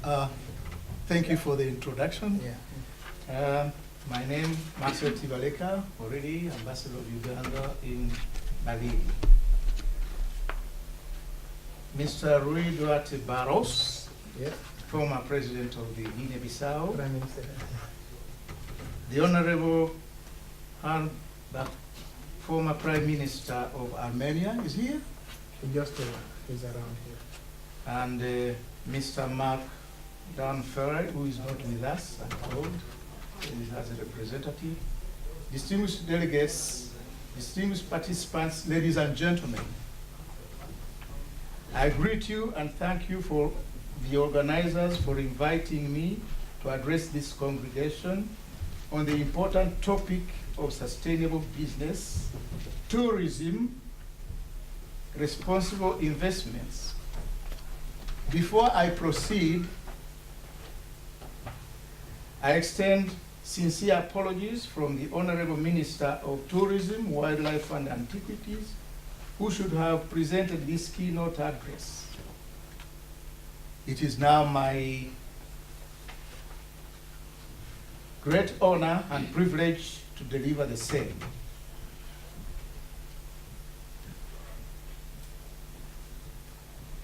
Thank you for the introduction. Yeah. My name Marcel Tibaleka, already Ambassador of Uganda in Mali. Mr. Rui Duarte Barros, Yeah. former President of the Guinea-Bissau. Prime Minister. The Honorable Han, the former Prime Minister of Armenia, is here. He just is around here. And Mr. Mark Dan Ferrer, who is not with us, I'm told, as a representative. Distinguished delegates, distinguished participants, ladies and gentlemen, I greet you and thank you for the organizers for inviting me to address this congregation on the important topic of sustainable business, tourism, responsible investments. Before I proceed, I extend sincere apologies from the Honorable Minister of Tourism, Wildlife and Antiquities, who should have presented this keynote address. It is now my great honor and privilege to deliver the same.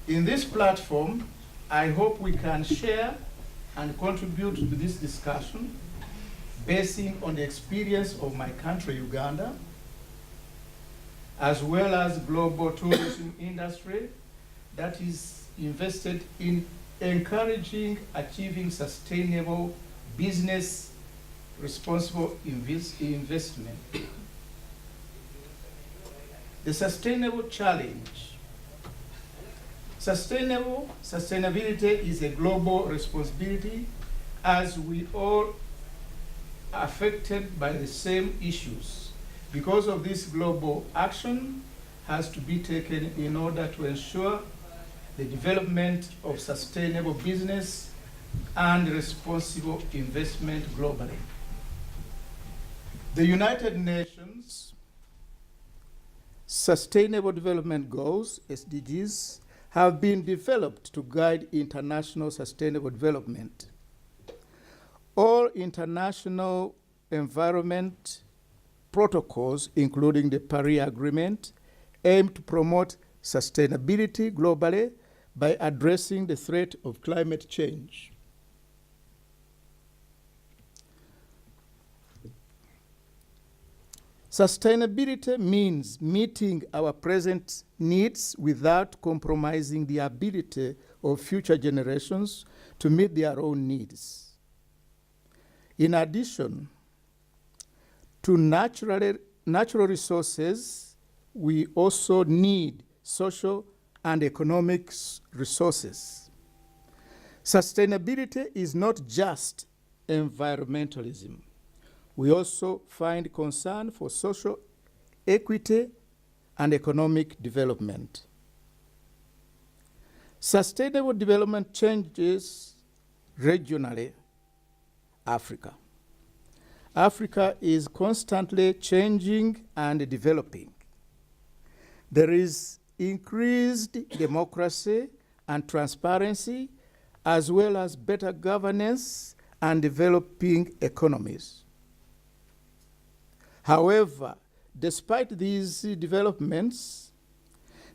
In this platform, I hope we can share and contribute to this discussion basing on the experience of my country, Uganda, as well as global tourism industry that is invested in encouraging achieving sustainable business responsible investment. The sustainable challenge. Sustainability is a global responsibility as we all are affected by the same issues. Because of this, global action has to be taken in order to ensure the development of sustainable business and responsible investment globally. The United Nations Sustainable Development Goals, SDGs, have been developed to guide international sustainable development. All international environment protocols, including the Paris Agreement, aim to promote sustainability globally by addressing the threat of climate change. Sustainability means meeting our present needs without compromising the ability of future generations to meet their own needs. In addition to natural resources, we also need social and economic resources. Sustainability is not just environmentalism. We also find concern for social equity and economic development. Sustainable development changes regionally Africa. Africa is constantly changing and developing. There is increased democracy and transparency, as well as better governance and developing economies. However, despite these developments,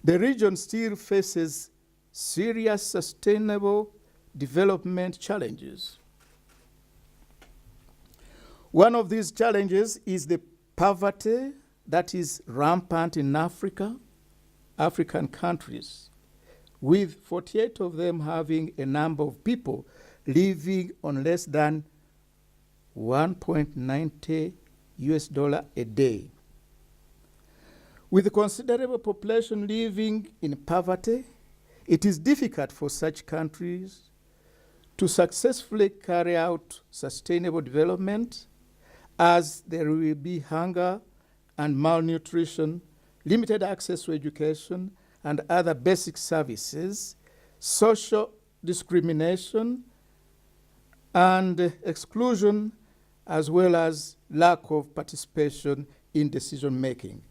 the region still faces serious sustainable development challenges. One of these challenges is the poverty that is rampant in African countries, with 48 of them having a number of people living on less than 1.90 US dollar a day. With a considerable population living in poverty, it is difficult for such countries to successfully carry out sustainable development, as there will be hunger and malnutrition, limited access to education and other basic services, social discrimination, and exclusion, as well as lack of participation in decision making.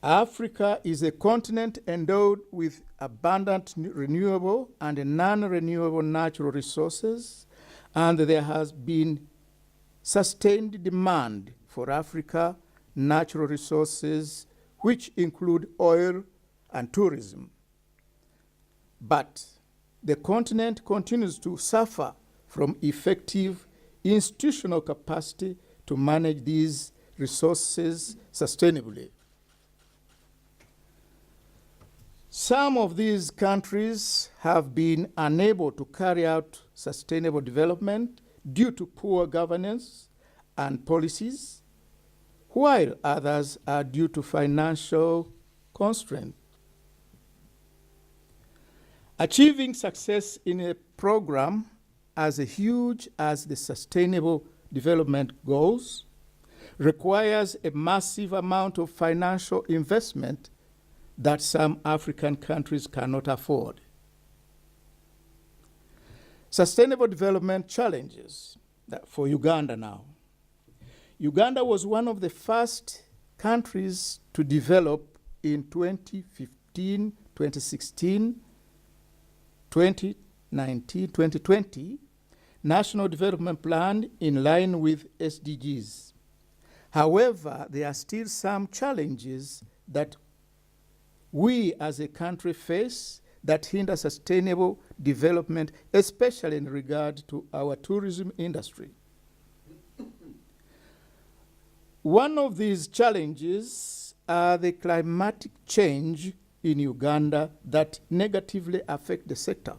Africa is a continent endowed with abundant renewable and non-renewable natural resources, and there has been sustained demand for Africa natural resources, which include oil and tourism. But the continent continues to suffer from effective institutional capacity to manage these resources sustainably. Some of these countries have been unable to carry out sustainable development due to poor governance and policies, while others are due to financial constraints. Achieving success in a program as huge as the Sustainable Development Goals requires a massive amount of financial investment that some African countries cannot afford. Sustainable development challenges for Uganda now. Uganda was one of the first countries to develop in 2015, 2016, 2019, 2020 National Development Plan in line with SDGs. However, there are still some challenges that we as a country face that hinder sustainable development, especially in regard to our tourism industry. One of these challenges are the climatic change in Uganda that negatively affect the sector.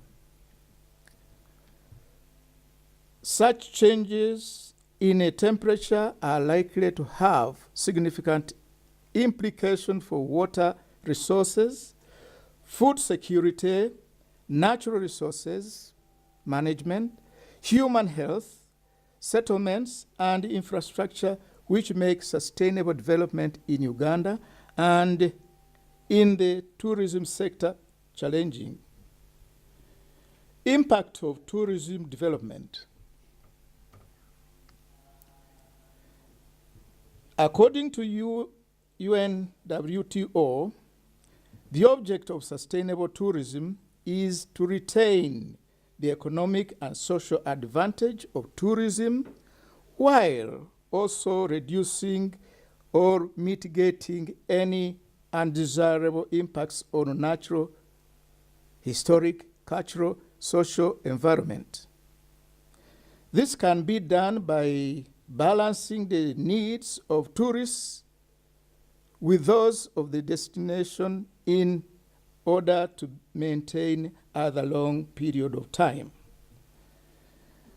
Such changes in a temperature are likely to have significant implications for water resources, food security, natural resources management, human health, settlements, and infrastructure, which make sustainable development in Uganda and in the tourism sector challenging. Impact of tourism development. According to UNWTO, the object of sustainable tourism is to retain the economic and social advantage of tourism while also reducing or mitigating any undesirable impacts on natural, historic, cultural, social environment. This can be done by balancing the needs of tourists with those of the destination in order to maintain a long period of time.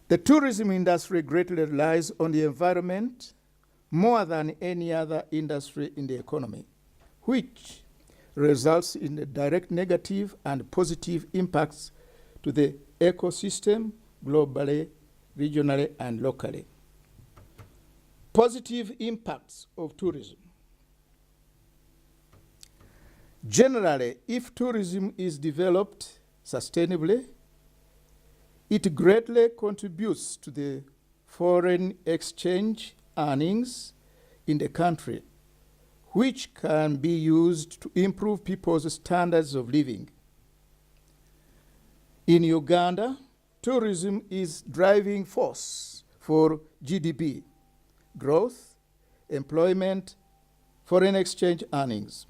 The tourism industry greatly relies on the environment more than any other industry in the economy, which results in the direct negative and positive impacts to the ecosystem globally, regionally, and locally. Positive impacts of tourism. Generally, if tourism is developed sustainably, it greatly contributes to the foreign exchange earnings in the country, which can be used to improve people's standards of living. In Uganda, tourism is driving force for GDP, growth, employment, foreign exchange earnings.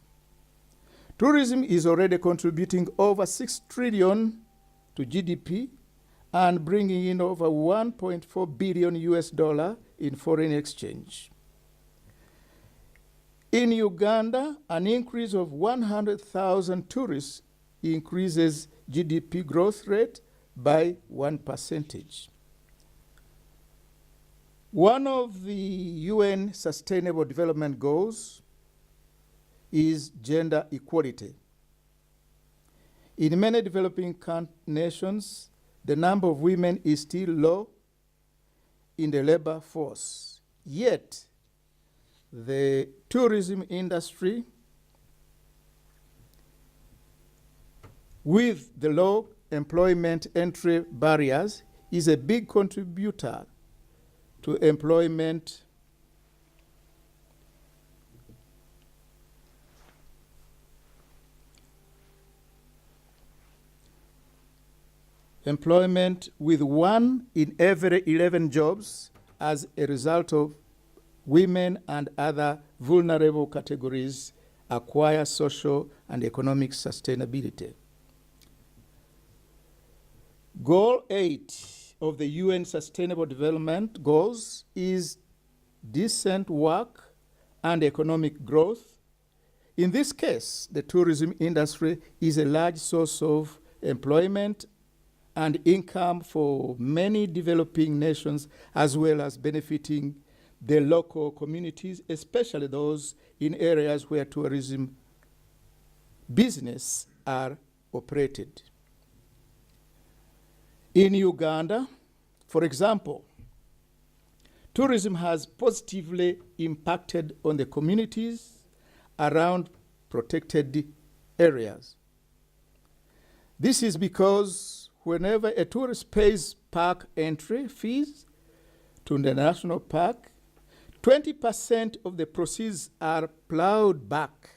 Tourism is already contributing over 6 trillion to GDP and bringing in over 1.4 billion US dollar in foreign exchange. In Uganda, an increase of 100,000 tourists increases GDP growth rate by 1%. One of the UN Sustainable Development Goals is gender equality. In many developing nations, the number of women is still low in the labor force. Yet, the tourism industry, with the low employment entry barriers, is a big contributor to employment. employment, with 1 in every 11 jobs as a result of women and other vulnerable categories acquire social and economic sustainability. Goal 8 of the UN Sustainable Development Goals is decent work and economic growth. In this case, the tourism industry is a large source of employment and income for many developing nations, as well as benefiting the local communities, especially those in areas where tourism business are operated. In Uganda, for example, tourism has positively impacted on the communities around protected areas. This is because whenever a tourist pays park entry fees to the national park, 20% of the proceeds are plowed back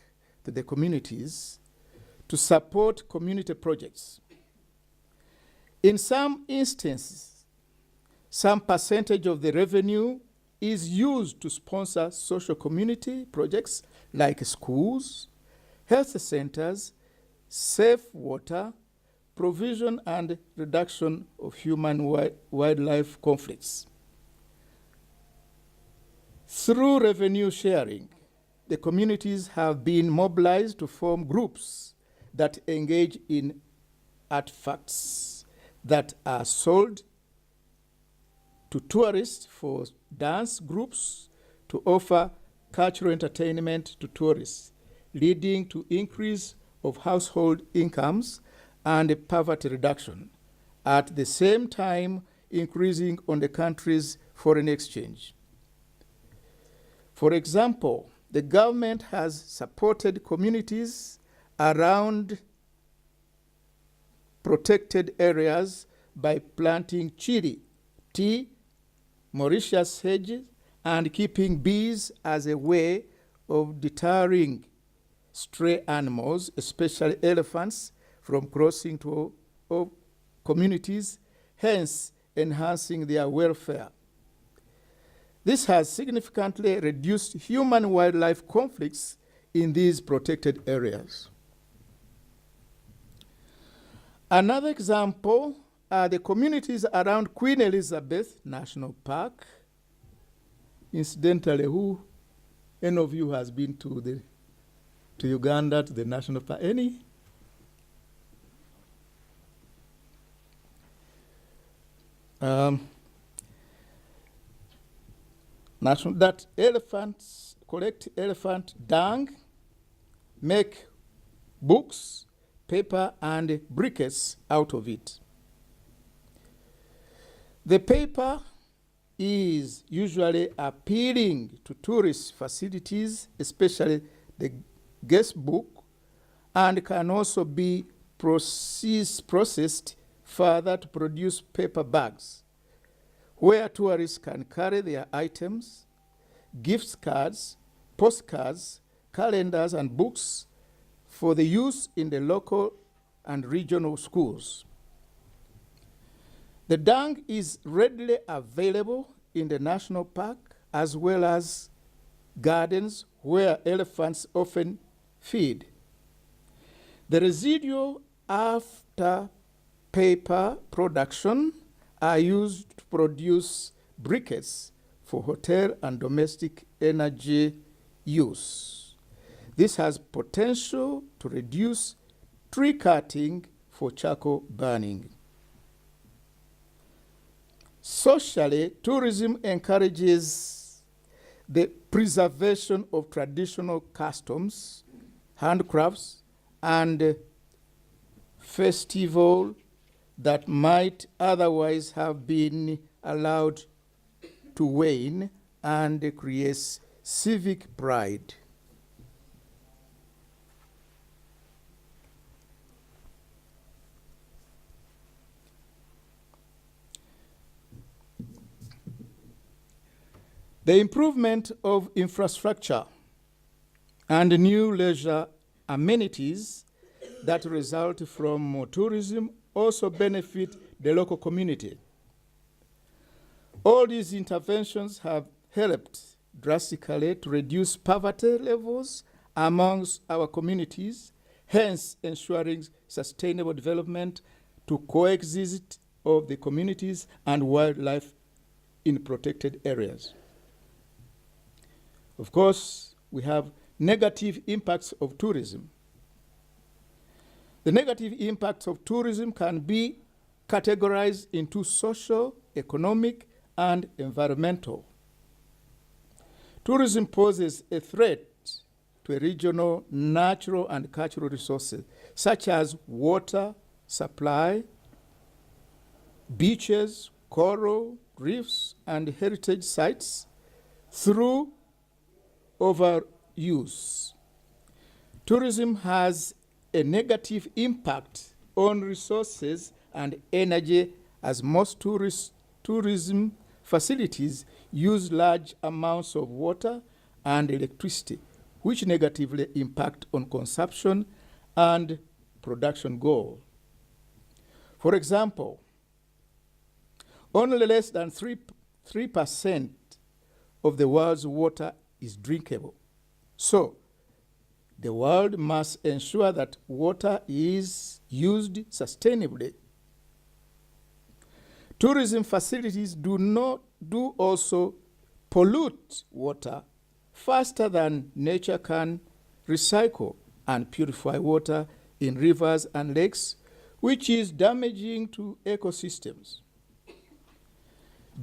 to the communities to support community projects. In some instances, some percentage of the revenue is used to sponsor social community projects like schools, health centers, safe water, provision and reduction of human-wildlife conflicts. Through revenue sharing, the communities have been mobilized to form groups that engage in artifacts that are sold to tourists for dance groups to offer cultural entertainment to tourists, leading to increase of household incomes and poverty reduction, at the same time increasing on the country's foreign exchange. For example, the government has supported communities around protected areas by planting chili, tea, Mauritius hedges, and keeping bees as a way of deterring stray animals, especially elephants, from crossing to communities, hence enhancing their welfare. This has significantly reduced human-wildlife conflicts in these protected areas. Another example are the communities around Queen Elizabeth National Park. Incidentally, any of you has been to Uganda, to the national park? Any? That elephants collect elephant dung, make books, paper, and briquettes out of it. The paper is usually appealing to tourist facilities, especially the guest book, and can also be processed further to produce paper bags, where tourists can carry their items, gift cards, postcards, calendars, and books for the use in the local and regional schools. The dung is readily available in the national park as well as gardens where elephants often feed. The residual after paper production are used to produce briquettes for hotel and domestic energy use. This has potential to reduce tree cutting for charcoal burning. Socially, tourism encourages the preservation of traditional customs, handcrafts, and festival that might otherwise have been allowed to wane, and creates civic pride. The improvement of infrastructure and new leisure amenities that result from tourism also benefit the local community. All these interventions have helped drastically to reduce poverty levels amongst our communities, hence ensuring sustainable development to coexist of the communities and wildlife in protected areas. Of course, we have negative impacts of tourism. The negative impacts of tourism can be categorized into social, economic, and environmental. Tourism poses a threat to a regional natural and cultural resources, such as water supply, beaches, coral reefs, and heritage sites through overuse. Tourism has a negative impact on resources and energy, as most tourism facilities use large amounts of water and electricity, which negatively impact on consumption and production goal. For example, only less than 3% of the world's water is drinkable. So, the world must ensure that water is used sustainably. Tourism facilities do also pollute water faster than nature can recycle and purify water in rivers and lakes, which is damaging to ecosystems.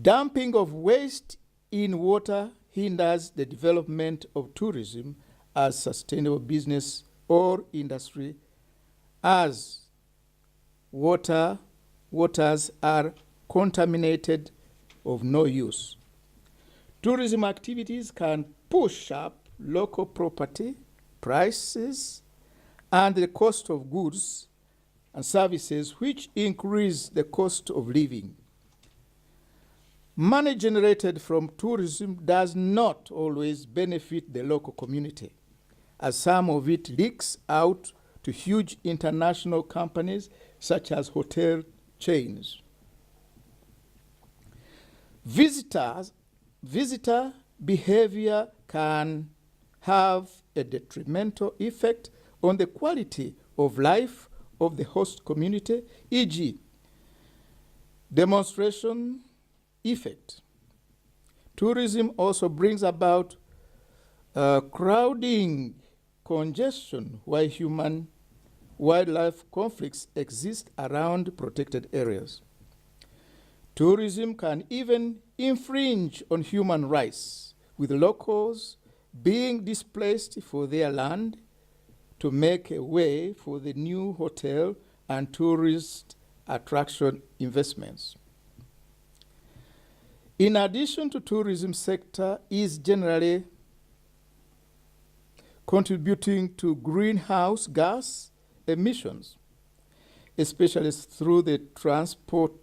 Dumping of waste in water hinders the development of tourism as sustainable business or industry, as waters are contaminated of no use. Tourism activities can push up local property prices and the cost of goods and services, which increase the cost of living. Money generated from tourism does not always benefit the local community, as some of it leaks out to huge international companies such as hotel chains. Visitor behavior can have a detrimental effect on the quality of life of the host community, e.g., demonstration effect. Tourism also brings about crowding, congestion, where human-wildlife conflicts exist around protected areas. Tourism can even infringe on human rights, with locals being displaced for their land to make a way for the new hotel and tourist attraction investments. In addition to tourism sector is generally contributing to greenhouse gas emissions, especially through the transport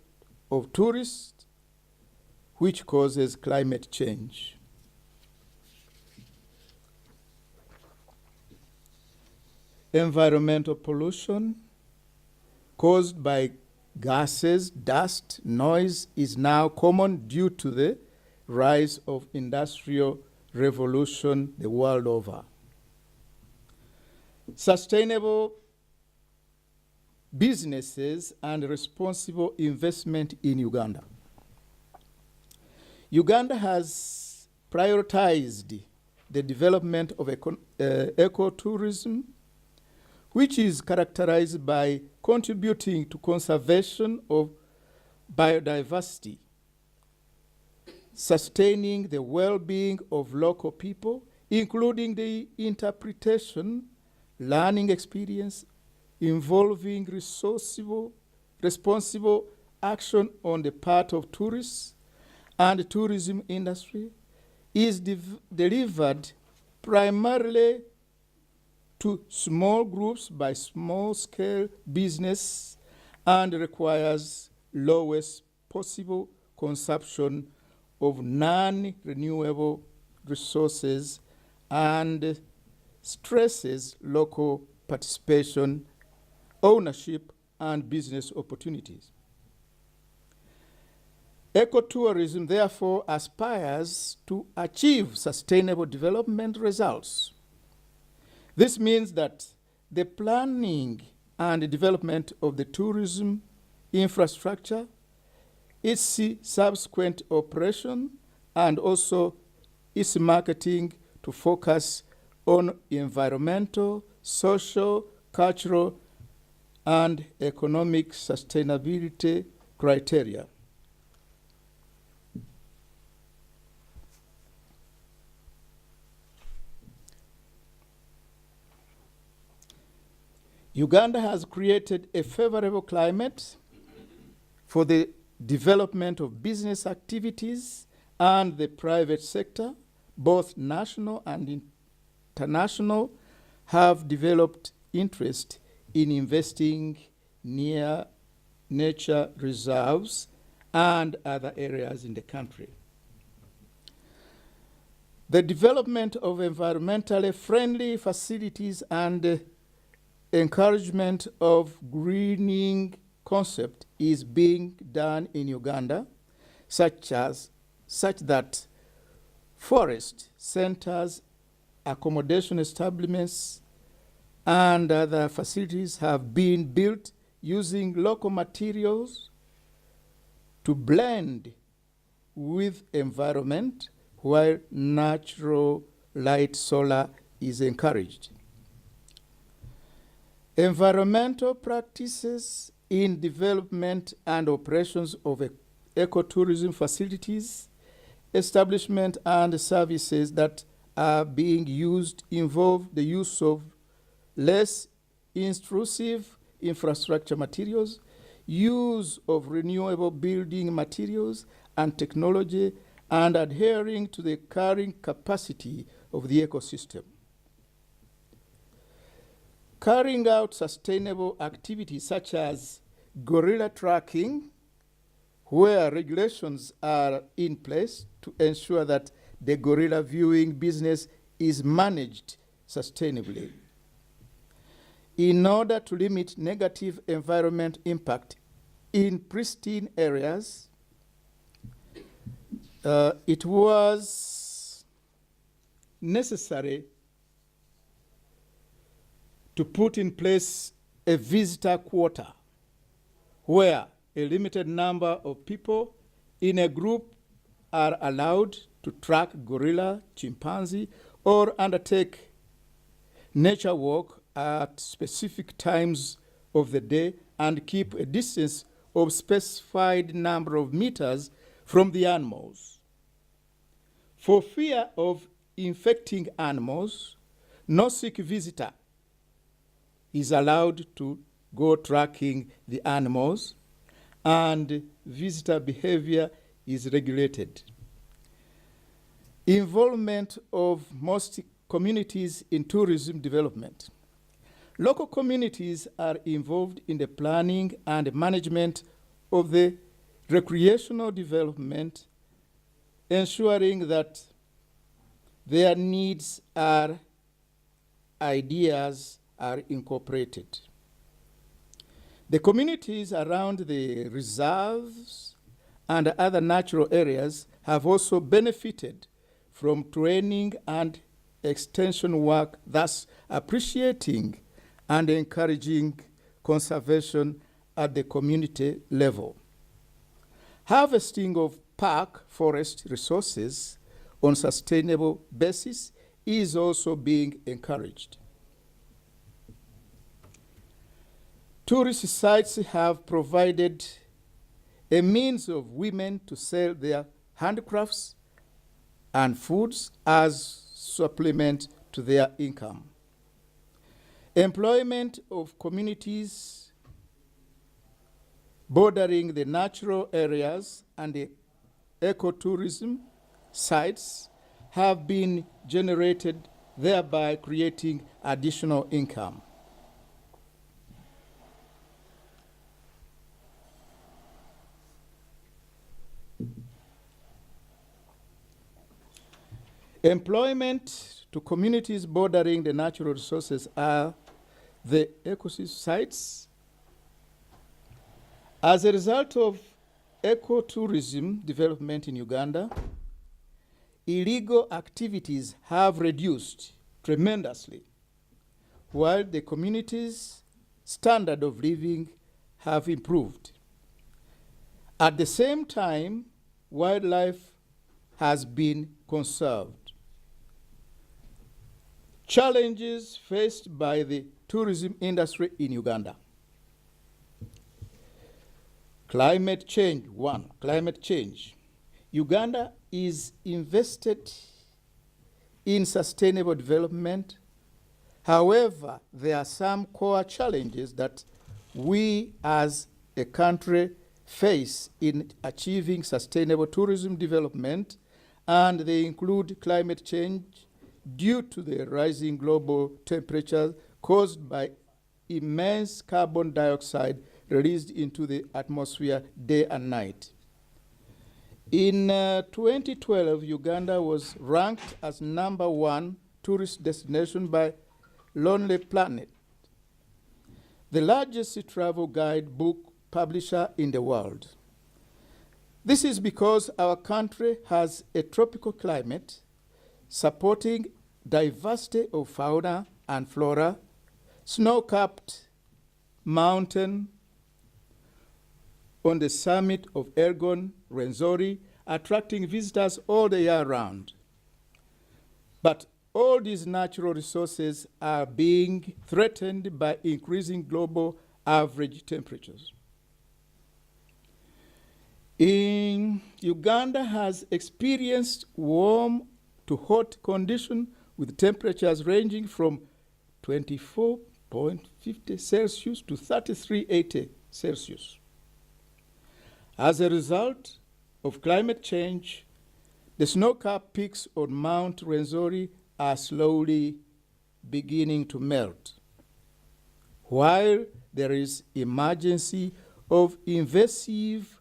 of tourists, which causes climate change. Environmental pollution caused by gases, dust, noise is now common due to the rise of industrial revolution the world over. Sustainable businesses and responsible investment in Uganda. Uganda has prioritized the development of ecotourism, which is characterized by contributing to conservation of biodiversity, sustaining the well-being of local people, including the interpretation, learning experience, involving responsible action on the part of tourists and the tourism industry, is delivered primarily to small groups by small-scale business and requires lowest possible consumption of non-renewable resources and stresses local participation, ownership, and business opportunities. Ecotourism therefore aspires to achieve sustainable development results. This means that the planning and development of the tourism infrastructure, its subsequent operation, and also its marketing to focus on environmental, social, cultural, and economic sustainability criteria. Uganda has created a favorable climate for the development of business activities and the private sector. Both national and international have developed interest in investing near nature reserves and other areas in the country. The development of environmentally friendly facilities and encouragement of greening concept is being done in Uganda, such that forest centers, accommodation establishments, and other facilities have been built using local materials to blend with environment, while natural light solar is encouraged. Environmental practices in development and operations of ecotourism facilities, establishment, and services that are being used involve the use of less intrusive infrastructure materials, use of renewable building materials and technology, and adhering to the carrying capacity of the ecosystem. Carrying out sustainable activities such as gorilla tracking, where regulations are in place to ensure that the gorilla viewing business is managed sustainably. In order to limit negative environment impact in pristine areas, it was necessary to put in place a visitor quota where a limited number of people in a group are allowed to track gorilla, chimpanzee, or undertake nature walk at specific times of the day and keep a distance of specified number of meters from the animals. For fear of infecting animals, no sick visitor is allowed to go tracking the animals, and visitor behavior is regulated. Involvement of most communities in tourism development. Local communities are involved in the planning and management of the recreational development, ensuring that their needs and ideas are incorporated. The communities around the reserves and other natural areas have also benefited from training and extension work, thus appreciating and encouraging conservation at the community level. Harvesting of park forest resources on sustainable basis is also being encouraged. Tourist sites have provided a means of women to sell their handicrafts and foods as supplement to their income. Employment of communities bordering the natural areas and the ecotourism sites have been generated, thereby creating additional income. Employment to communities bordering the natural resources are the ecosystem sites, As a result of ecotourism development in Uganda, illegal activities have reduced tremendously, while the community's standard of living have improved. At the same time, wildlife has been conserved. Challenges faced by the tourism industry in Uganda. Climate change. One, climate change. Uganda is invested in sustainable development. However, there are some core challenges that we as a country face in achieving sustainable tourism development, and they include climate change due to the rising global temperatures caused by immense carbon dioxide released into the atmosphere day and night. In 2012, Uganda was ranked as #1 tourist destination by Lonely Planet, the largest travel guidebook publisher in the world. This is because our country has a tropical climate supporting diversity of fauna and flora, snow-capped mountain on the summit of Elgon, Rwenzori, attracting visitors all the year round. But all these natural resources are being threatened by increasing global average temperatures. Uganda has experienced warm to hot conditions with temperatures ranging from 24.50 Celsius to 33.80 Celsius. As a result of climate change, the snow-capped peaks on Mount Rwenzori are slowly beginning to melt, while there is emergency of invasive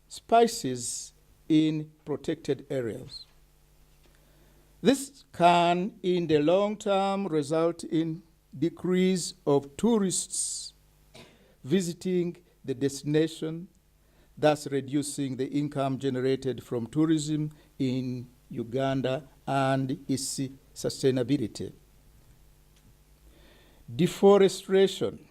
species in protected areas. This can, in the long term, result in decrease of tourists visiting the destination, thus reducing the income generated from tourism in Uganda and its sustainability. Deforestation.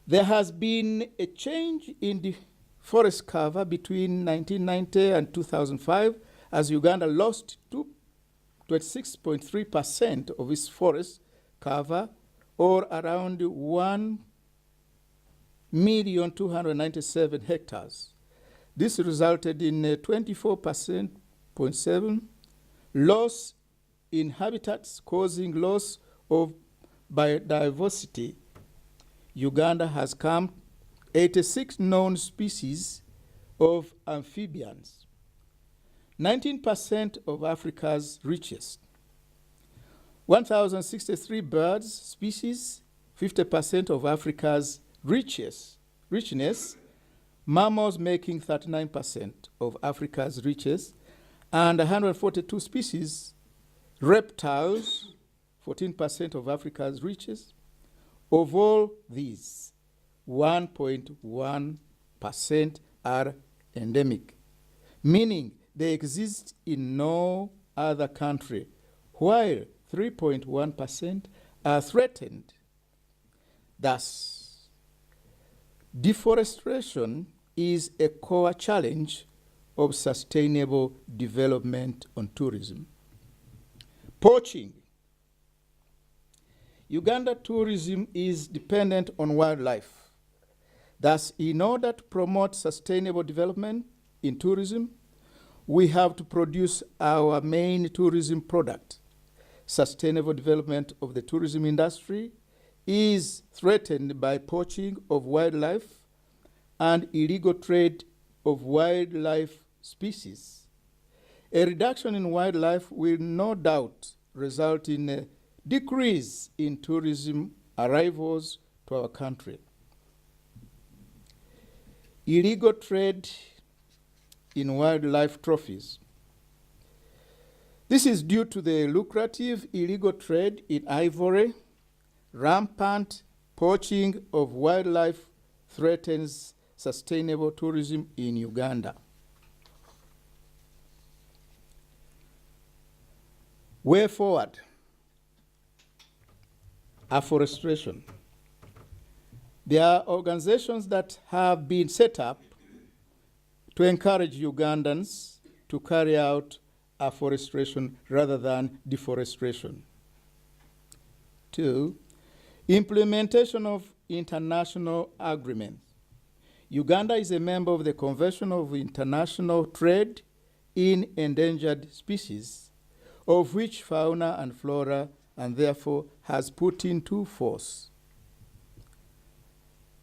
There has been a change in the forest cover between 1990 and 2005 as Uganda lost 26.3% of its forest cover, or around 1,297,000 hectares. This resulted in a 24.7% loss in habitats, causing loss of biodiversity. Uganda has come 86 known species of amphibians, 19% of Africa's richest, 1,063 birds species, 50% of Africa's richness, mammals making 39% of Africa's richest, and 142 species, reptiles, 14% of Africa's richest. Of all these, 1.1% are endemic, meaning they exist in no other country, while 3.1% are threatened. Thus, deforestation is a core challenge of sustainable development on tourism. Poaching. Uganda tourism is dependent on wildlife. Thus, in order to promote sustainable development in tourism, we have to produce our main tourism product. Sustainable development of the tourism industry is threatened by poaching of wildlife and illegal trade of wildlife species. A reduction in wildlife will no doubt result in a decrease in tourism arrivals to our country. Illegal trade in wildlife trophies. This is due to the lucrative illegal trade in ivory. Rampant poaching of wildlife threatens sustainable tourism in Uganda. Way forward. Afforestation. There are organizations that have been set up to encourage Ugandans to carry out afforestation rather than deforestation. 2, implementation of international agreements. Uganda is a member of the Convention of International Trade in Endangered Species, of which fauna and flora, and therefore has put into force.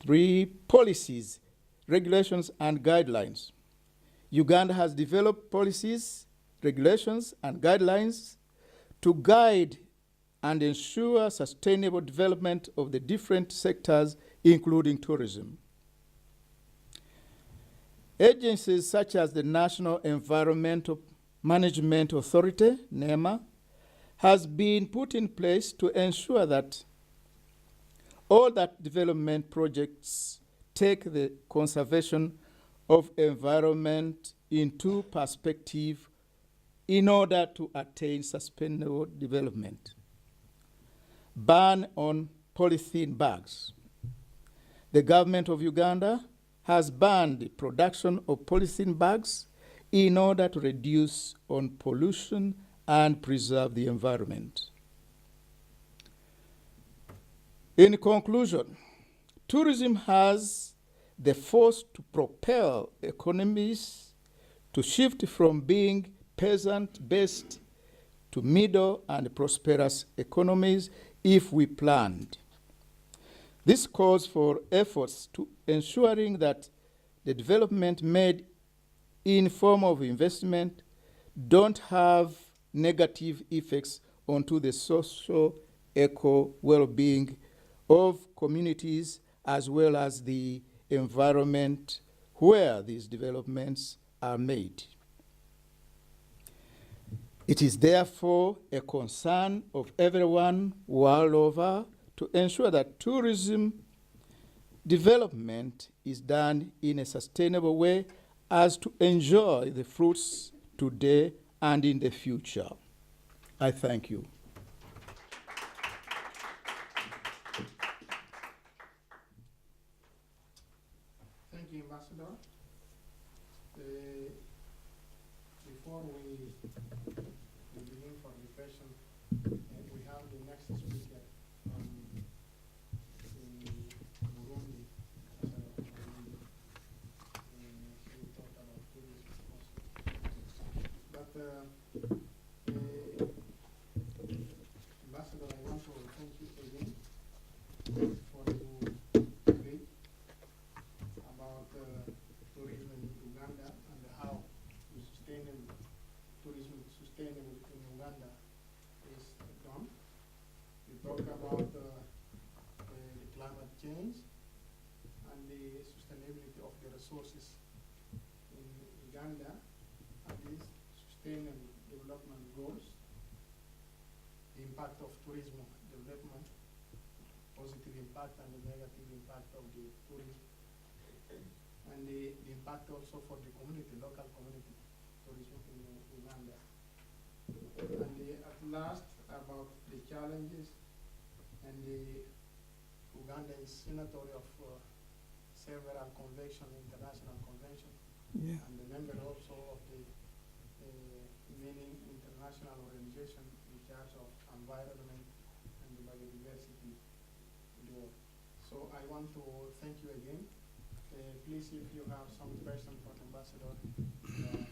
3, policies, regulations, and guidelines. Uganda has developed policies, regulations, and guidelines to guide and ensure sustainable development of the different sectors, including tourism. Agencies such as the National Environmental Management Authority, NEMA, has been put in place to ensure that all that development projects take the conservation of environment into perspective in order to attain sustainable development. Ban on polythene bags. The government of Uganda has banned the production of polythene bags in order to reduce on pollution and preserve the environment. In conclusion, tourism has the force to propel economies to shift from being peasant-based to middle and prosperous economies if we planned. This calls for efforts to ensuring that the development made in form of investment don't have negative effects onto the social well-being of communities as well as the environment where these developments are made. It is therefore a concern of everyone world over to ensure that tourism development is done in a sustainable way as to enjoy the fruits today and in the future. I thank you. Thank you, Ambassador. Before we begin for the question, we have the next speaker from Burundi. He talked about tourism also. But Ambassador, I want to thank you again for your debate about tourism in Uganda and how tourism sustainable in Uganda is done. You talk about the climate change and the sustainability of the resources in Uganda and these sustainable development goals, the impact of tourism development, positive impact and the negative impact of the tourism, and the impact also for the community, local community tourism in Uganda. And at last, about the challenges, and the Uganda is signatory of several conventions, international conventions, and the member also of the many international organizations in charge of environment and the biodiversity in the world. So I want to thank you again. Please, if you have some question for the Ambassador, please,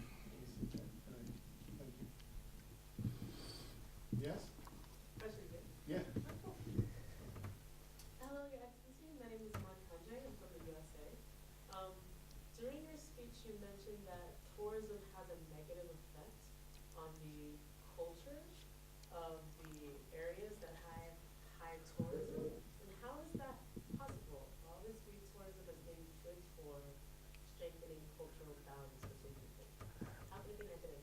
thank you. Yes? Yeah. Hello, Your Excellency. My name is Marcel. I'm from the USA. During your speech, you mentioned that tourism has a negative effect on the culture of the areas that have high tourism. And how is that possible? Obviously, tourism has been good for strengthening cultural values for some people. How can it be negative?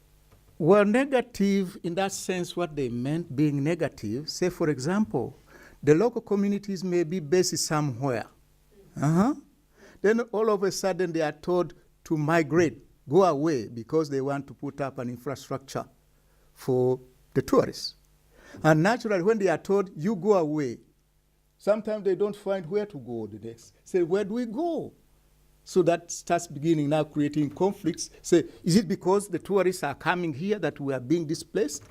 Well, negative in that sense, what they meant being negative, say for example, the local communities may be based somewhere. Then all of a sudden they are told to migrate, go away, because they want to put up an infrastructure for the tourists. And naturally, when they are told, you go away, sometimes they don't find where to go the next. Say, where do we go? So that starts beginning now creating conflicts. Say, is it because the tourists are coming here that we are being displaced?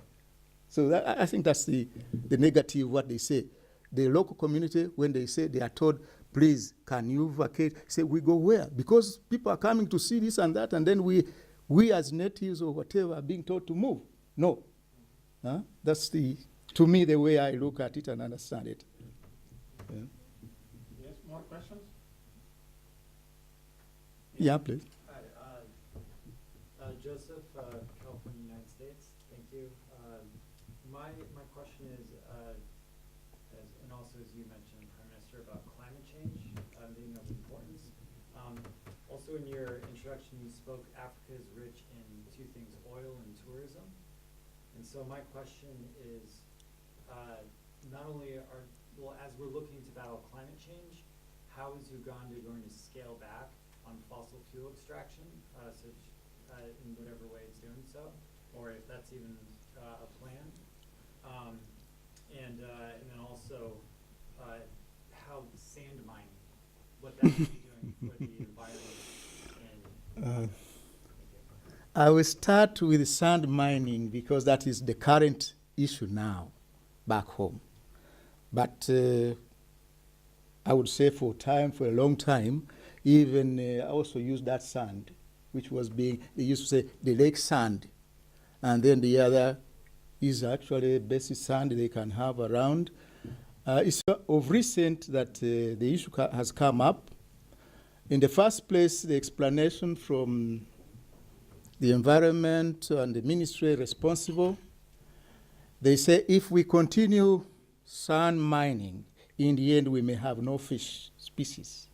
So that, I think that's the negative, what they say. The local community, when they say, they are told, please, can you vacate? Say, we go where? Because people are coming to see this and that, and then we as natives or whatever are being told to move. No. That's to me, the way I look at it and understand it. Yeah. Yes, more questions? Yeah, please. Hi, Joseph, California, United States. Thank you. My question is, and also as you mentioned, Prime Minister, about climate change being of importance. Also in your introduction, you spoke Africa is rich in two things, oil and tourism. And so my question is, not only as we're looking to battle climate change, how is Uganda going to scale back on fossil fuel extraction, in whatever way it's doing so, or if that's even a plan? And then also, how sand mining, what that would be doing for the environment. I will start with sand mining because that is the current issue now back home. But I would say for a long time, even I also used that sand, which was they used to say the lake sand. And then the other is actually basic sand they can have around. It's of recent that the issue has come up. In the first place, the explanation from the environment and the ministry responsible, they say if we continue sand mining, in the end we may have no fish species.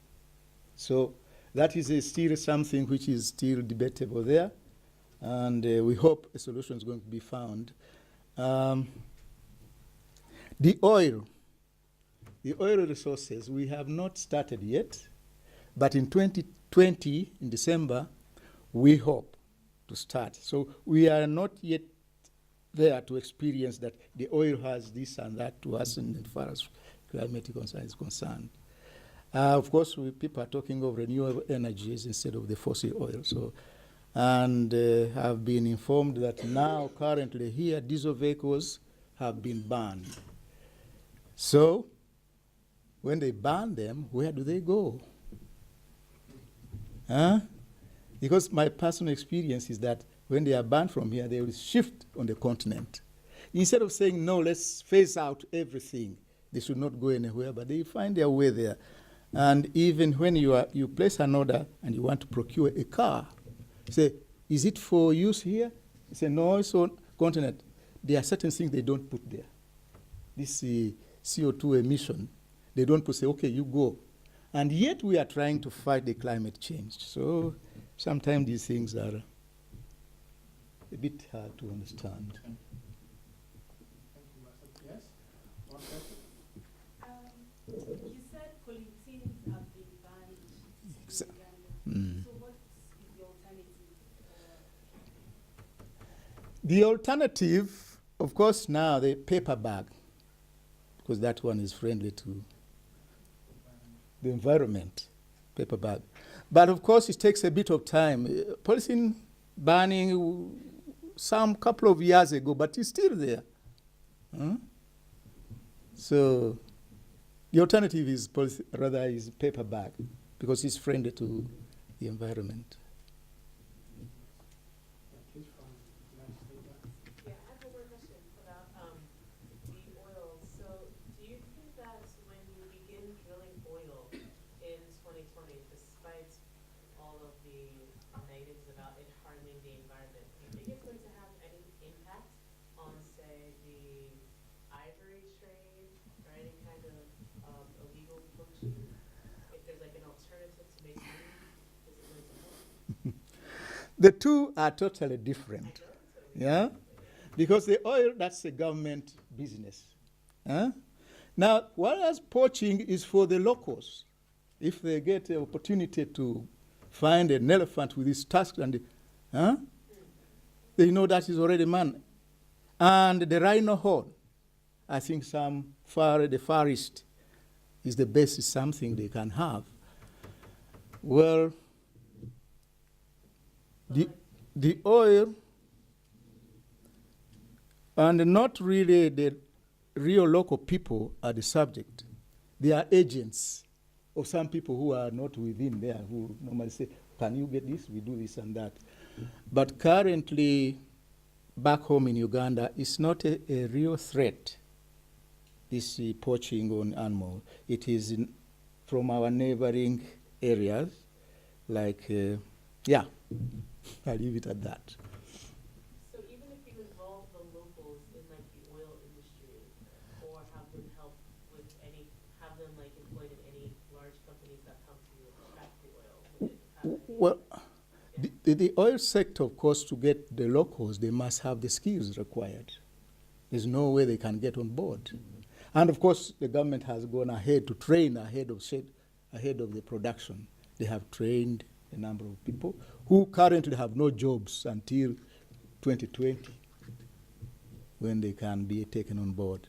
So that is still something which is still debatable there, and we hope a solution is going to be found. The oil resources, we have not started yet, but in 2020, in December, we hope to start. So we are not yet there to experience that the oil has this and that to us in as far as climatic concern is concerned. Of course, people are talking of renewable energies instead of the fossil oil. So, and have been informed that now, currently here, diesel vehicles have been banned. So, when they ban them, where do they go? Because my personal experience is that when they are banned from here, they will shift on the continent. Instead of saying, no, let's phase out everything, they should not go anywhere, but they find their way there. And even when you place an order and you want to procure a car, say, is it for use here? You say, no, it's on continent. There are certain things they don't put there. This CO2 emission, they don't put, say, okay, you go. And yet we are trying to fight the climate change. So sometimes these things are a bit hard to understand. Thank you, Marcel. Yes? One question? You said polythenes have been banned in Uganda. So what is the alternative? The alternative, of course, now the paper bag, because that one is friendly to the environment, paper bag. But of course, it takes a bit of time. Polythene banning some couple of years ago, but it's still there. So the alternative is paper bag because it's friendly to the environment. Yeah, I have one more question about the oil. So do you think that when you begin drilling oil in 2020, despite all of the negatives about it harming the environment, do you think it's going to have any impact on, say, the ivory trade or any kind of illegal poaching? If there's like an alternative to make money, is it going to help? The two are totally different. Yeah? Because the oil, that's a government business. Now, whereas poaching is for the locals. If they get the opportunity to find an elephant with his tusks and, they know that is already man. And the rhino horn, I think the Far East is the best something they can have. Well, the oil, and not really the real local people are the subject. They are agents of some people who are not within there, who normally say, can you get this? We do this and that. But currently, back home in Uganda, it's not a real threat, this poaching on animals. It is from our neighboring areas, like, yeah, I'll leave it at that. So even if you involve the locals in like the oil industry, or have them help with have them like employed in any large companies that come to extract the oil, would it have any? Well, the oil sector, of course, to get the locals, they must have the skills required. There's no way they can get on board. And of course, the government has gone ahead to train ahead of the production. They have trained a number of people who currently have no jobs until 2020, when they can be taken on board.